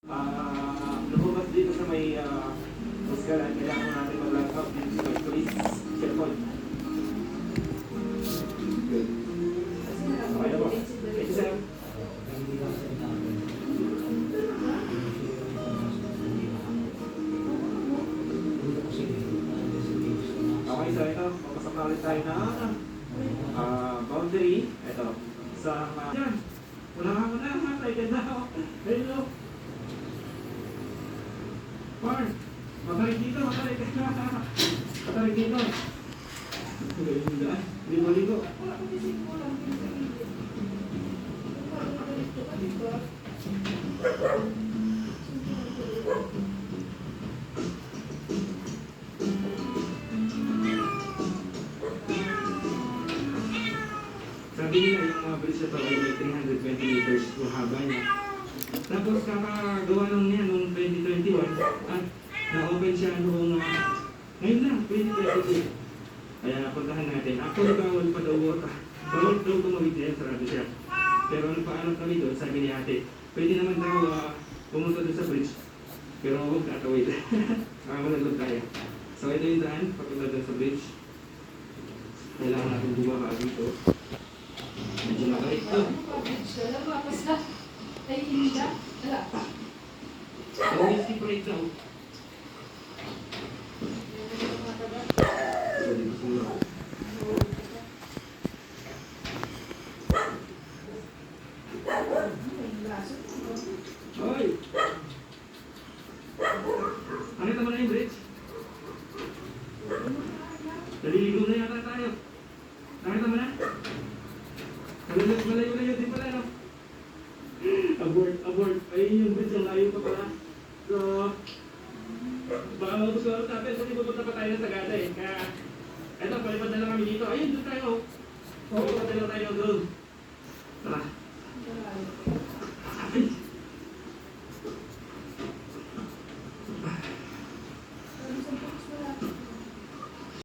Lumabas dito sa may Oscar, kailangan natin mag-log out dito sa may police checkpoint. Good. Okay na po. Thank you, sir. Okay, so ito, papasok na ulit tayo na boundary. Ito, sa yan. Wala ka na, matay ka na. Hello. Park, matarik dito, matarik ka na. Matarik dito. Ligo-ligo. Sabi nila yung mga bridge na to ay may 320 meters yung haba niya. Tapos kakagawa lang niya noong 2021 at na-open siya noong ngayon lang, 2022. Kaya napuntahan natin. Actually, bawal pa daw bawal daw tumawid yan, sarado siya. Pero nagpaalam kami doon, sabi ni ate, pwede naman daw pumunta doon sa bridge. Pero huwag tatawid. Malalog tayo. So ito yung daan, papunta doon sa bridge. Kailangan natin bumaba dito. Medyo makarit to. Ay, hindi na. Wala pa. So, yung steep right now. Hoy! Nakita mo na yung bridge? Naliligo na yata tayo. Nakita mo na? Malayo-layo din pala, no? Abort. Ayun yung bridge, ang layo pa pala. So, baka magustuhan natin, kasi pupunta pa tayo ng Sagada eh. Kaya, eto, palipad na lang kami dito. Ayun, doon tayo. Palipad na lang tayo doon.